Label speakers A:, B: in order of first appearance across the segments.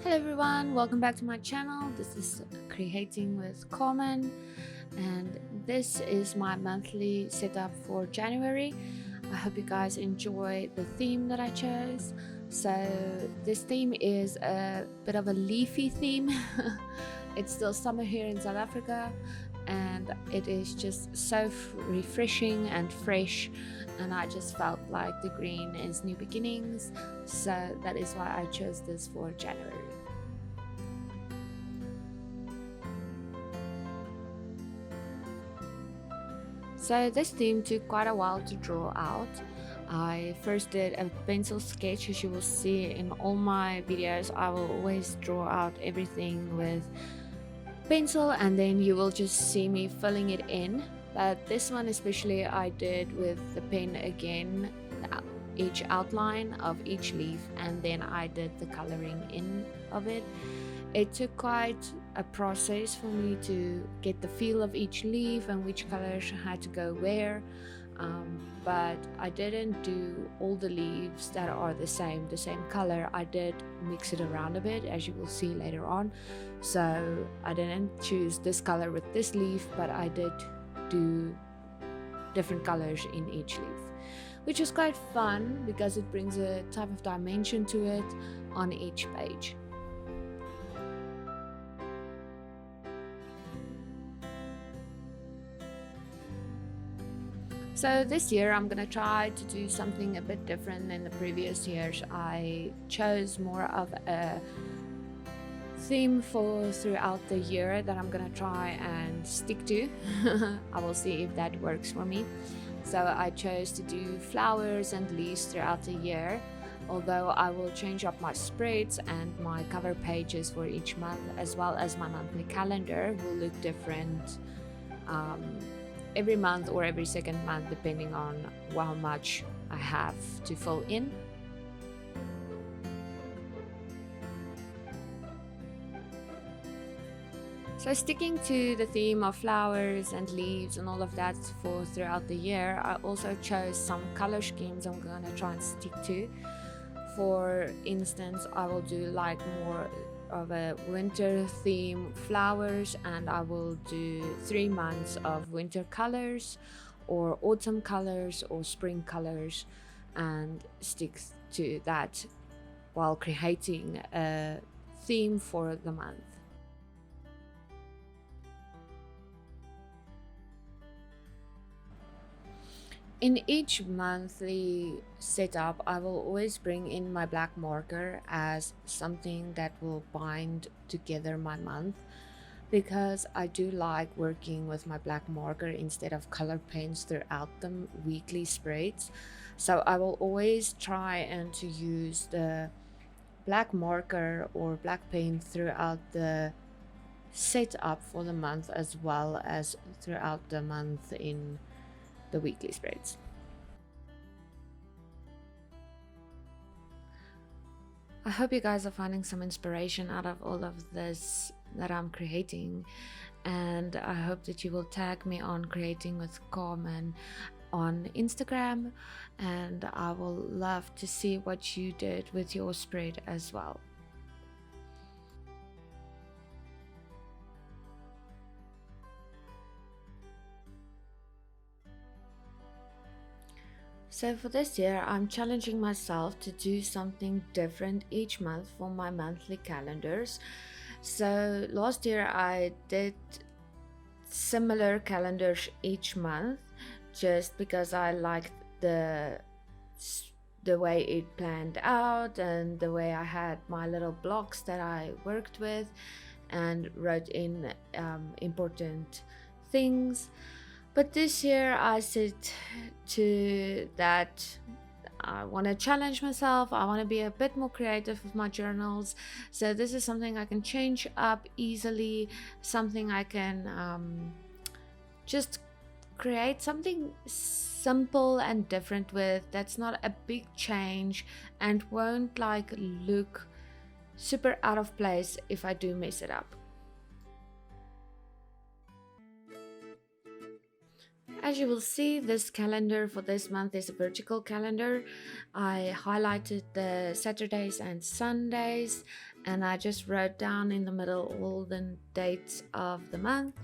A: Hello everyone, welcome back to my channel. This is Creating with Carmen, and this is my monthly setup for January. I hope you guys enjoy the theme that I chose. So this theme is a bit of a leafy theme. It's still summer here in South Africa, and it is just so refreshing and fresh, and I just felt like the green is new beginnings, so that is why I chose this for January. So this theme took quite a while to draw out. I first did a pencil sketch. As you will see in all my videos, I will always draw out everything with pencil, and then you will just see me filling it in. But this one especially I did with the pen again, each outline of each leaf, and then I did the coloring in of it. It took quite a process for me to get the feel of each leaf and which colors had to go where, but I didn't do all the leaves that are the same color. I did mix it around a bit, as you will see later on. So I didn't choose this color with this leaf, but I did do different colors in each leaf, which is quite fun because it brings a type of dimension to it on each page. So this year I'm gonna try to do something a bit different than the previous years. I chose more of a theme for throughout the year that I'm gonna try and stick to. I will see if that works for me. So I chose to do flowers and leaves throughout the year, although I will change up my spreads and my cover pages for each month, as well as my monthly calendar will look different every month or every second month, depending on how much I have to fill in. So sticking to the theme of flowers and leaves and all of that for throughout the year, I also chose some color schemes I'm gonna try and stick to. For instance, I will do like more of a winter theme flowers, and I will do 3 months of winter colors or autumn colors or spring colors, and stick to that while creating a theme for the month. In each monthly setup, I will always bring in my black marker as something that will bind together my month, because I do like working with my black marker instead of color pens throughout the weekly spreads. So I will always try and to use the black marker or black pen throughout the setup for the month, as well as throughout the month in the weekly spreads. I hope you guys are finding some inspiration out of all of this that I'm creating, and I hope that you will tag me on Creating with Carmen on Instagram, and I will love to see what you did with your spread as well. So for this year, I'm challenging myself to do something different each month for my monthly calendars. So last year I did similar calendars each month, just because I liked the way it planned out and the way I had my little blocks that I worked with and wrote in important things. But this year I said to that I want to challenge myself. I want to be a bit more creative with my journals. So this is something I can change up easily, something I can just create something simple and different with, that's not a big change and won't like look super out of place if I do mess it up. As you will see, this calendar for this month is a vertical calendar. I highlighted the Saturdays and Sundays, and I just wrote down in the middle all the dates of the month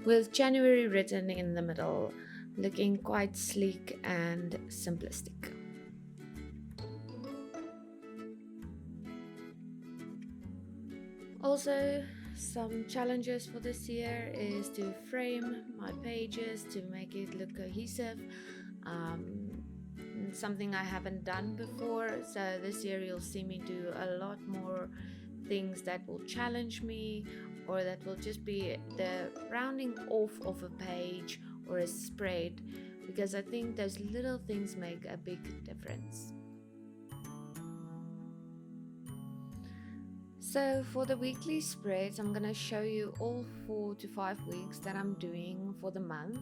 A: with January written in the middle, looking quite sleek and simplistic. Also, some challenges for this year is to frame my pages to make it look cohesive. Something I haven't done before, so this year you'll see me do a lot more things that will challenge me, or that will just be the rounding off of a page or a spread, because I think those little things make a big difference. So for the weekly spreads, I'm gonna show you all 4 to 5 weeks that I'm doing for the month,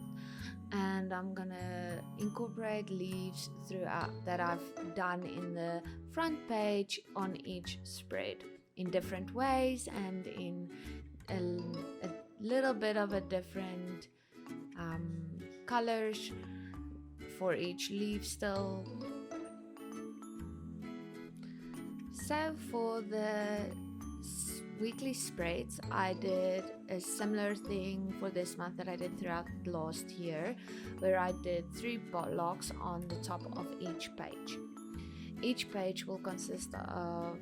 A: and I'm gonna incorporate leaves throughout that I've done in the front page on each spread in different ways and in a little bit of a different colors for each leaf still. So for the weekly spreads, I did a similar thing for this month that I did throughout last year, where I did 3 blocks on the top of each page. Each page will consist of,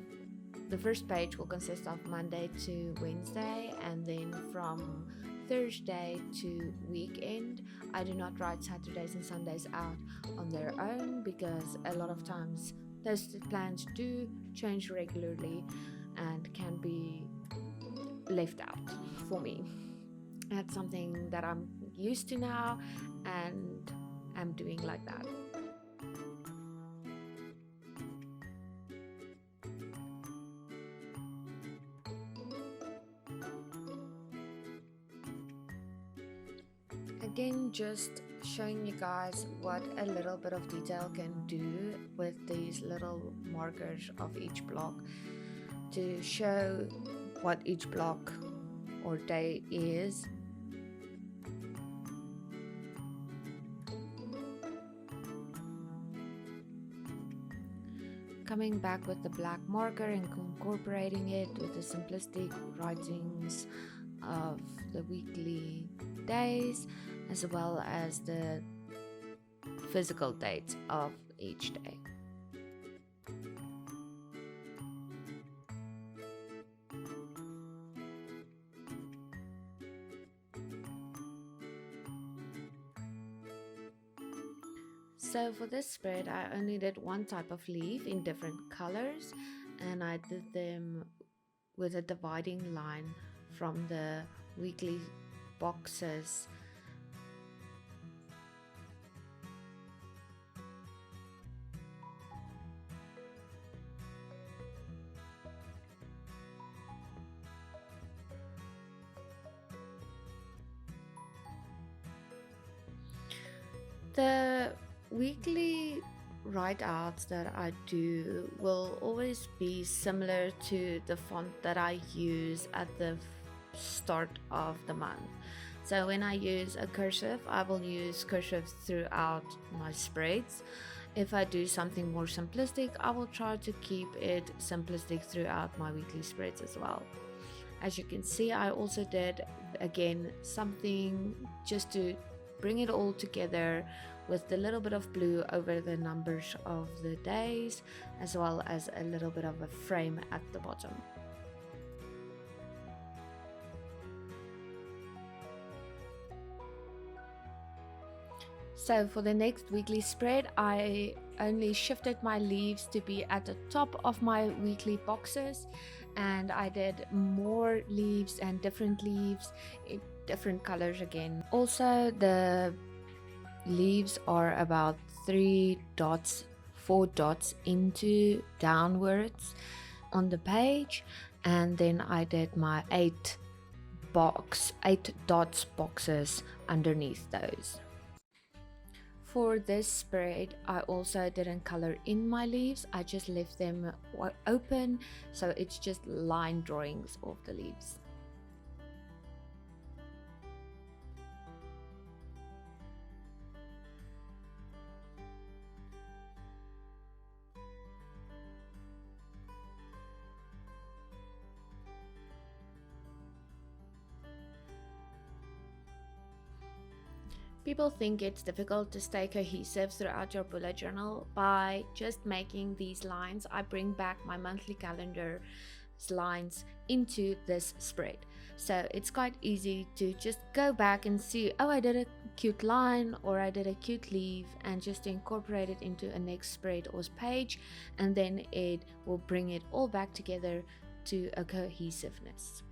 A: the first page will consist of Monday to Wednesday, and then from Thursday to weekend. I do not write Saturdays and Sundays out on their own, because a lot of times those plans do change regularly and can be left out for me. That's something that I'm used to now, and I'm doing like that. Again, just showing you guys what a little bit of detail can do with these little markers of each block, to show what each block or day is. Coming back with the black marker and incorporating it with the simplistic writings of the weekly days, as well as the physical dates of each day. So for this spread, I only did one type of leaf in different colors, and I did them with a dividing line from the weekly boxes. The weekly write-outs that I do will always be similar to the font that I use at the start of the month. So when I use a cursive, I will use cursive throughout my spreads. If I do something more simplistic, I will try to keep it simplistic throughout my weekly spreads as well. As you can see, I also did again something just to bring it all together with a little bit of blue over the numbers of the days, as well as a little bit of a frame at the bottom. So for the next weekly spread, I only shifted my leaves to be at the top of my weekly boxes, and I did more leaves and different leaves in different colors again. Also, the leaves are about 3 dots, 4 dots into downwards on the page, and then I did my 8 dots boxes underneath those. For this spread, I also didn't color in my leaves, I just left them open, so it's just line drawings of the leaves. People think it's difficult to stay cohesive throughout your bullet journal. By just making these lines, I bring back my monthly calendar lines into this spread. So it's quite easy to just go back and see, oh, I did a cute line or I did a cute leaf, and just to incorporate it into a next spread or page, and then it will bring it all back together to a cohesiveness.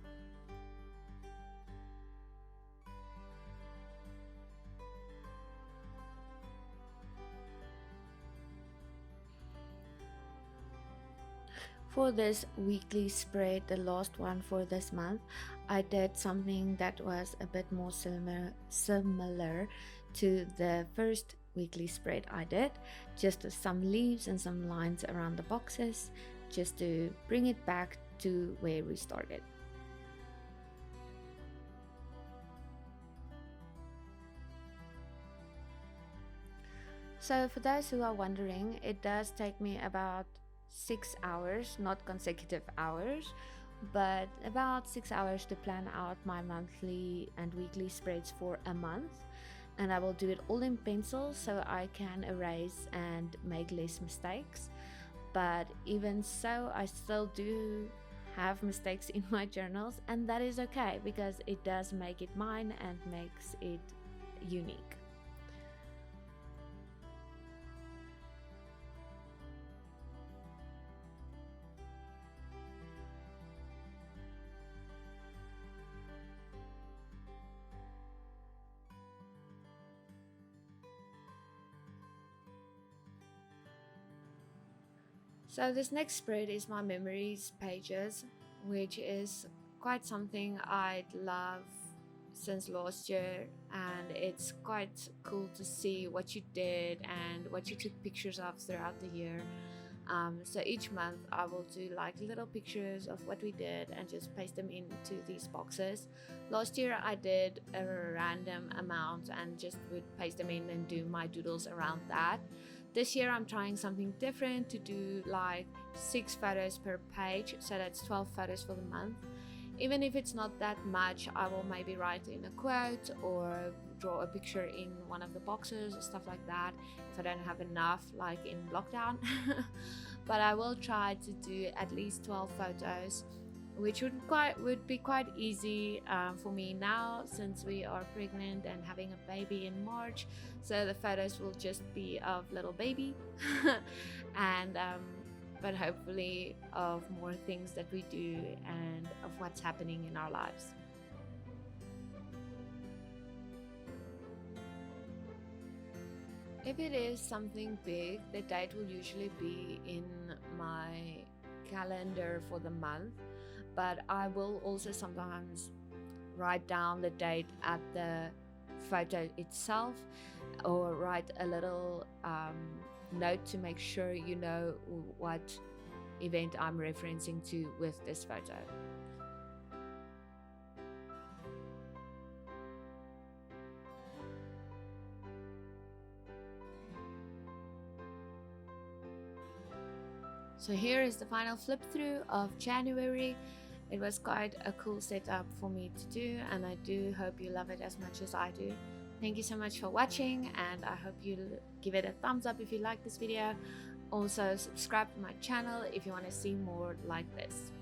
A: For this weekly spread, the last one for this month, I did something that was a bit more similar to the first weekly spread I did. Just some leaves and some lines around the boxes, just to bring it back to where we started. So for those who are wondering, it does take me about 6 hours, not consecutive hours, but about 6 hours to plan out my monthly and weekly spreads for a month. And I will do it all in pencil so I can erase and make less mistakes. But even so, I still do have mistakes in my journals, and that is okay because it does make it mine and makes it unique. So this next spread is my memories pages, which is quite something I'd love since last year, and it's quite cool to see what you did and what you took pictures of throughout the year. So each month I will do like little pictures of what we did and just paste them into these boxes. Last year I did a random amount and just would paste them in and do my doodles around that. This year I'm trying something different, to do like 6 photos per page, so that's 12 photos for the month. Even if it's not that much, I will maybe write in a quote or draw a picture in one of the boxes or stuff like that if I don't have enough, like in lockdown. But I will try to do at least 12 photos, which would be quite easy for me now, since we are pregnant and having a baby in March. So the photos will just be of little baby and but hopefully of more things that we do and of what's happening in our lives. If it is something big, the date will usually be in my calendar for the month, but I will also sometimes write down the date at the photo itself, or write a little note to make sure you know what event I'm referencing to with this photo. So here is the final flip through of January. It was quite a cool setup for me to do, and I do hope you love it as much as I do. Thank you so much for watching, and I hope you give it a thumbs up if you like this video. Also subscribe to my channel if you want to see more like this.